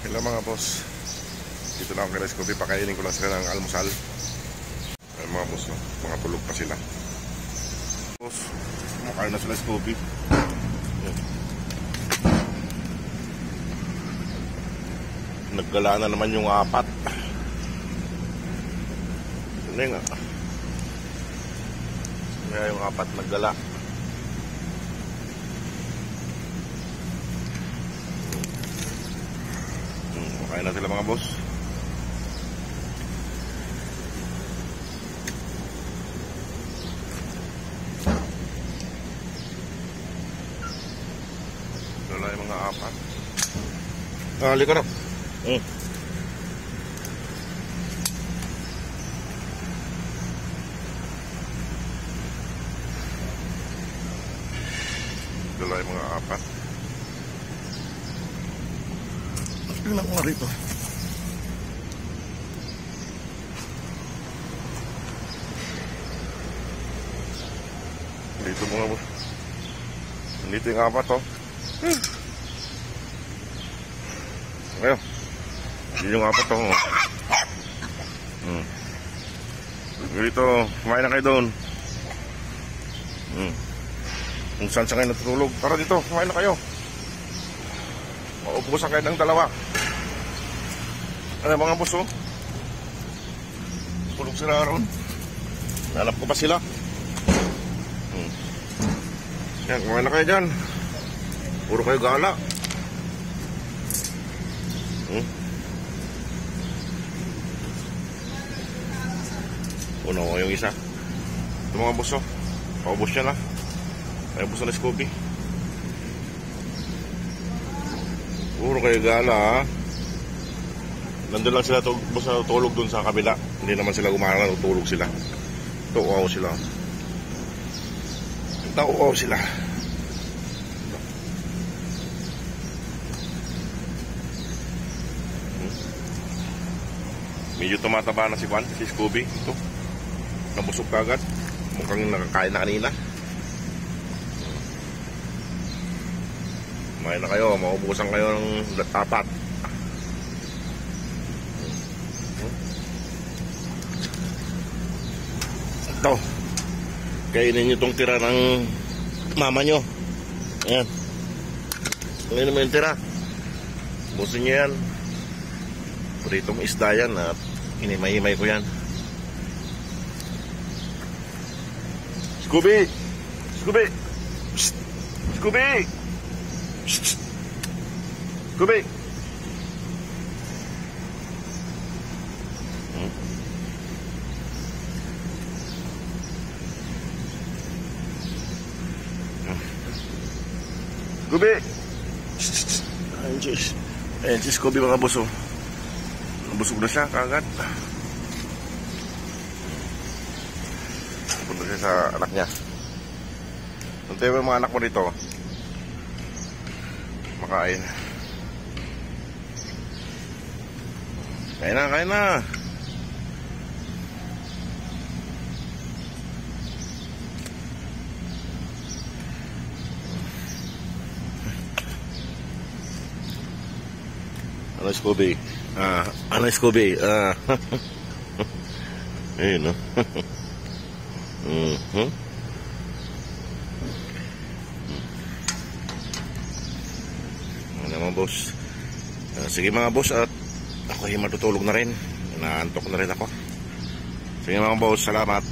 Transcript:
Hello mga boss. Dito na ako kay Rice Coffee. Pakainin ko lang sila ng almusal. Ay mga boss, no? Mga tulog pa sila. Boss, kumakain na sila Rice Coffee. Naggala na naman yung apat. Ano nga? Kaya yung apat naggala. Kumakain na sila mga boss. Wala yung mga apat. Halika na. Wala yung mga apat. Tingnan ko nga rito. Dito mga boss. Dito yung apat oh. Ngayon. Dito yung apat oh. Dito, kumain na kayo doon. Kung saan kayo natutulog. Tara dito, kumain na kayo. Maubusan kayo ng dalawa. Ano mga boss oh? Tulog sila ron. Nanap ko pa sila. Yan, kumain na kayo dyan. Puro kayo gala. Uno ko yung isa. Ito mga boss oh. Paubos siya na. Paubos na Scoopy. Puro kayo gala ha. Nandun lang sila tulog dun sa kabila. Hindi naman sila gumana, tulog sila. Tuwaw sila. Tuwaw sila. Medyo tumataba na si Juan, si Scooby. Ito. Nabusog kagad. Mukhang nakakain na kanina. Kumain na kayo, maubusan kayo ng tapat. Ito. Kainin nyo itong tira ng mama nyo. Ayan. Kainin mo yung tira. Busin nyo yan. Pritong isda yan at hinimay-himay ko yan. Scooby! Scooby! Psst! Scooby! Psst! Scooby! Scooby! Ayun si Scooby mga boss oh. Nabusog na siya kagad. Punta siya sa anak niya. Antay mo yung mga anak mo dito. Makain. Kain na, kain na. Ano Scooby? Ano Scooby? Ayun no. Ano mga boss? Sige mga boss at ako ay matutulog na rin. Naantok na rin ako. Sige mga boss, salamat.